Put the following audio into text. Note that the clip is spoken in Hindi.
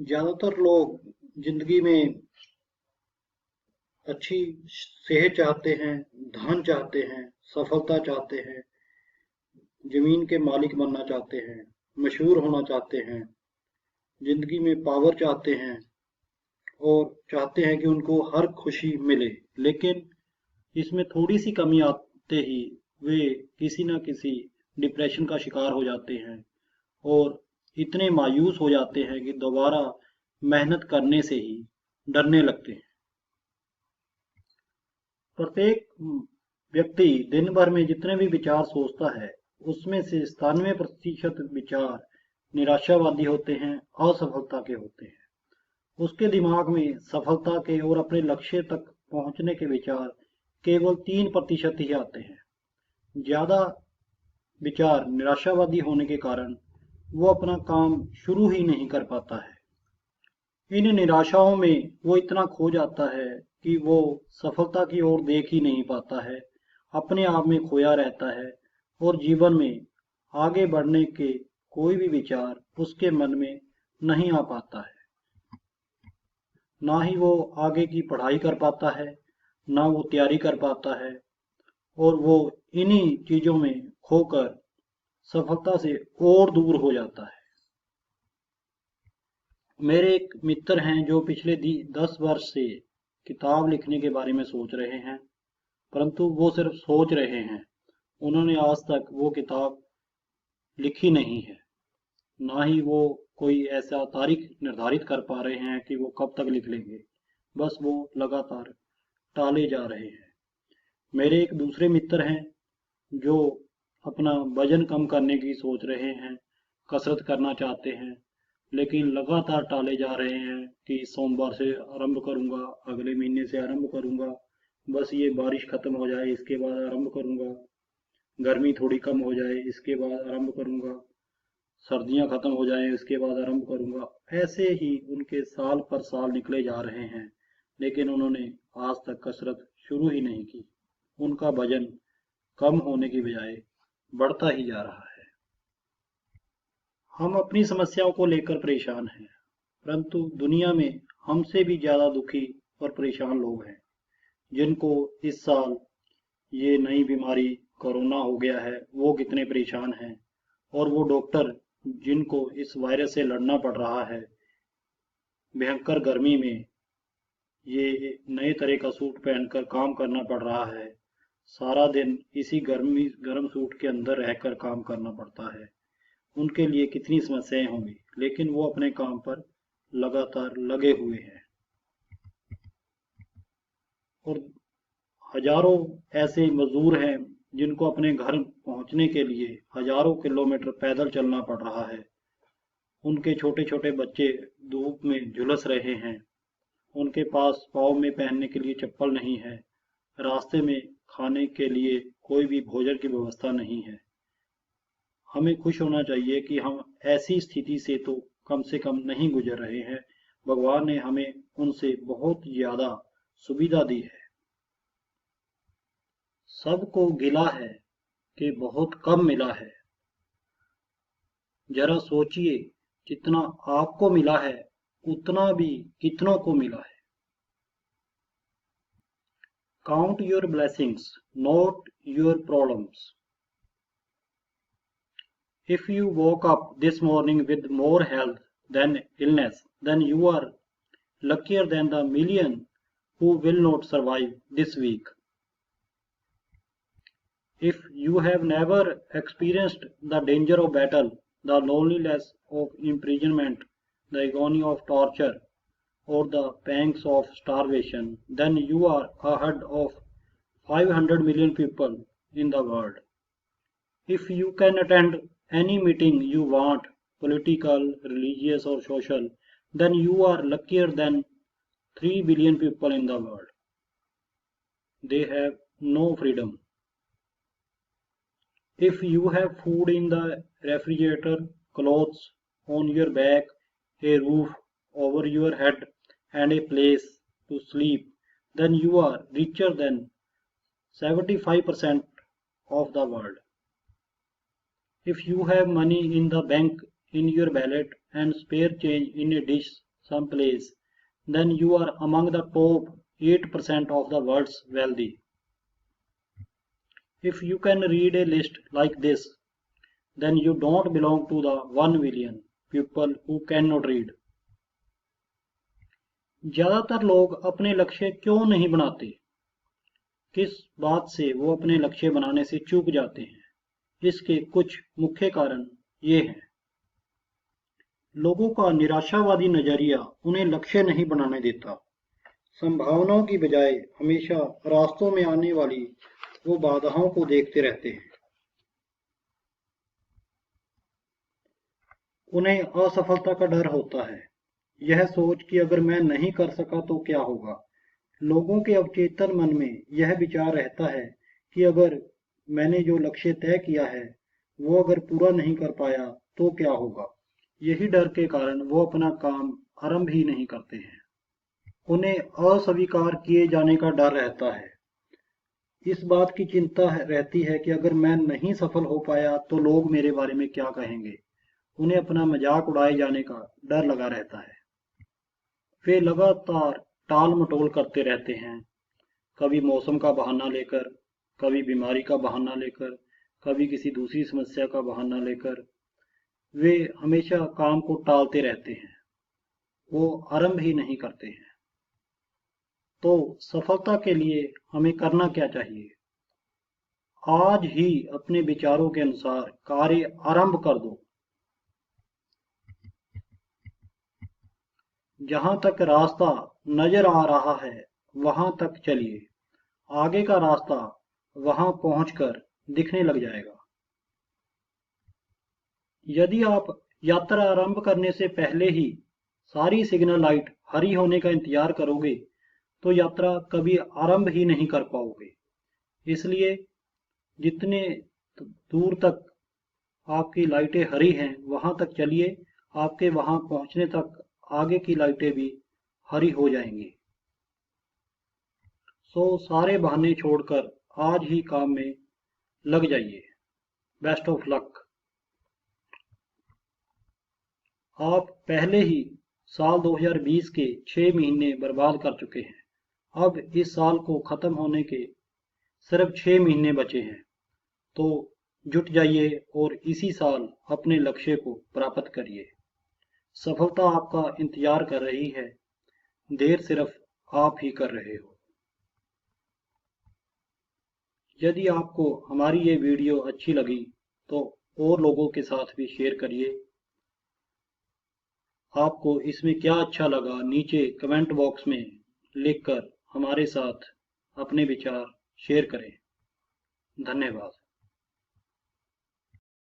ज़्यादातर लोग ज़िंदगी में अच्छी सेहत चाहते हैं, धन चाहते हैं, सफलता चाहते हैं, ज़मीन के मालिक बनना चाहते हैं, मशहूर होना चाहते हैं, ज़िंदगी में पावर चाहते हैं और चाहते हैं कि उनको हर खुशी मिले। लेकिन इसमें थोड़ी-सी कमी आते ही वे किसी न किसी डिप्रेशन का शिकार हो जाते हैं और इतने मायूस हो जाते हैं कि दोबारा मेहनत करने से ही डरने लगते हैं। प्रत्येक व्यक्ति दिन भर में जितने भी विचार सोचता है, उसमें से 97% विचार निराशावादी होते हैं, असफलता के होते हैं। उसके दिमाग में सफलता के और अपने लक्ष्य तक पहुंचने के विचार केवल 3% ही आते हैं। ज्यादा विचार निराशावादी होने के कारण वो अपना काम शुरू ही नहीं कर पाता है। इन निराशाओं में वो इतना खो जाता है कि वो सफलता की ओर देख ही नहीं पाता है, अपने आप में खोया रहता है और जीवन में आगे बढ़ने के कोई भी विचार उसके मन में नहीं आ पाता है। ना ही वो आगे की पढ़ाई कर पाता है, ना वो तैयारी कर पाता है और वो इन्हीं चीजों में खोकर सफलता से और दूर हो जाता है। मेरे एक मित्र हैं जो पिछले 10 वर्ष से किताब लिखने के बारे में सोच रहे हैं, परंतु वो सिर्फ सोच रहे हैं। उन्होंने आज तक वो किताब लिखी नहीं है। ना ही वो कोई ऐसा तारीख निर्धारित कर पा रहे हैं कि वो कब तक लिख लेंगे। बस वो लगातार टाले जा रहे हैं। मेरे एक दूसरे मित्र हैं जो अपना वजन कम करने की सोच रहे हैं, कसरत करना चाहते हैं, लेकिन लगातार टाले जा रहे हैं कि सोमवार से आरंभ करूंगा, अगले महीने से आरंभ करूंगा, बस ये बारिश खत्म हो जाए इसके बाद आरंभ करूंगा, गर्मी थोड़ी कम हो जाए इसके बाद आरंभ करूंगा, सर्दियां खत्म हो जाएं इसके बाद आरंभ करूंगा। ऐसे ही उनके साल पर साल निकले जा रहे हैं, लेकिन उन्होंने आज तक कसरत शुरू ही नहीं की। उनका वजन कम होने की बजाय बढ़ता ही जा रहा है। हम अपनी समस्याओं को लेकर परेशान हैं, परंतु दुनिया में हमसे भी ज्यादा दुखी और परेशान लोग हैं, जिनको इस साल ये नई बीमारी कोरोना हो गया है, वो कितने परेशान हैं। और वो डॉक्टर जिनको इस वायरस से लड़ना पड़ रहा है भयंकर गर्मी में, ये नए तरह का सूट पहनकर काम करना पड़ रहा है, सारा दिन इसी गर्म सूट के अंदर रहकर काम करना पड़ता है। उनके लिए कितनी समस्याएं होंगी, लेकिन वो अपने काम पर लगातार लगे हुए हैं। और हजारों ऐसे मजदूर हैं जिनको अपने घर पहुंचने के लिए हजारों किलोमीटर पैदल चलना पड़ रहा है। उनके छोटे छोटे बच्चे धूप में झुलस रहे हैं, उनके पास पाँव में पहनने के लिए चप्पल नहीं है, रास्ते में खाने के लिए कोई भी भोजन की व्यवस्था नहीं है। हमें खुश होना चाहिए कि हम ऐसी स्थिति से तो कम से कम नहीं गुजर रहे हैं। भगवान ने हमें उनसे बहुत ज्यादा सुविधा दी है। सबको गिला है कि बहुत कम मिला है। जरा सोचिए, जितना आपको मिला है उतना भी कितनों को मिला है। Count your blessings, not your problems. If you woke up this morning with more health than illness, then you are luckier than the million who will not survive this week. If you have never experienced the danger of battle, the loneliness of imprisonment, the agony of torture, or the pangs of starvation, then you are ahead of 500 million people in the world. If you can attend any meeting you want, political, religious, or social, then you are luckier than 3 billion people in the world. They have no freedom. If you have food in the refrigerator, clothes on your back, a roof over your head, and a place to sleep, then you are richer than 75% of the world. If you have money in the bank, in your wallet, and spare change in a dish some place, then you are among the top 8% of the world's wealthy. If you can read a list like this, then you don't belong to the 1 million people who cannot read. ज्यादातर लोग अपने लक्ष्य क्यों नहीं बनाते? किस बात से वो अपने लक्ष्य बनाने से चूक जाते हैं? इसके कुछ मुख्य कारण ये हैं। लोगों का निराशावादी नजरिया उन्हें लक्ष्य नहीं बनाने देता। संभावनाओं की बजाय हमेशा रास्तों में आने वाली वो बाधाओं को देखते रहते हैं। उन्हें असफलता का डर होता है, यह सोच कि अगर मैं नहीं कर सका तो क्या होगा। लोगों के अवचेतन मन में यह विचार रहता है कि अगर मैंने जो लक्ष्य तय किया है वो अगर पूरा नहीं कर पाया तो क्या होगा। यही डर के कारण वो अपना काम आरंभ ही नहीं करते हैं। उन्हें अस्वीकार किए जाने का डर रहता है। इस बात की चिंता रहती है कि अगर मैं नहीं सफल हो पाया तो लोग मेरे बारे में क्या कहेंगे। उन्हें अपना मजाक उड़ाए जाने का डर लगा रहता है। वे लगातार टाल मटोल करते रहते हैं, कभी मौसम का बहाना लेकर, कभी बीमारी का बहाना लेकर, कभी किसी दूसरी समस्या का बहाना लेकर। वे हमेशा काम को टालते रहते हैं, वो आरंभ ही नहीं करते हैं। तो सफलता के लिए हमें करना क्या चाहिए? आज ही अपने विचारों के अनुसार कार्य आरंभ कर दो। जहां तक रास्ता नजर आ रहा है वहां तक चलिए। आगे का रास्ता वहां पहुंचकर दिखने लग जाएगा। यदि आप यात्रा आरंभ करने से पहले ही सारी सिग्नल लाइट हरी होने का इंतजार करोगे तो यात्रा कभी आरंभ ही नहीं कर पाओगे। इसलिए जितने दूर तक आपकी लाइटें हरी हैं वहां तक चलिए। आपके वहां पहुंचने तक आगे की लाइटें भी हरी हो जाएंगी। सो सारे बहाने छोड़कर आज ही काम में लग जाइए। Best of luck. आप पहले ही साल 2020 के 6 महीने बर्बाद कर चुके हैं। अब इस साल को खत्म होने के सिर्फ 6 महीने बचे हैं। तो जुट जाइए और इसी साल अपने लक्ष्य को प्राप्त करिए। सफलता आपका इंतजार कर रही है, देर सिर्फ आप ही कर रहे हो। यदि आपको हमारी ये वीडियो अच्छी लगी तो और लोगों के साथ भी शेयर करिए। आपको इसमें क्या अच्छा लगा नीचे कमेंट बॉक्स में लिखकर हमारे साथ अपने विचार शेयर करें। धन्यवाद।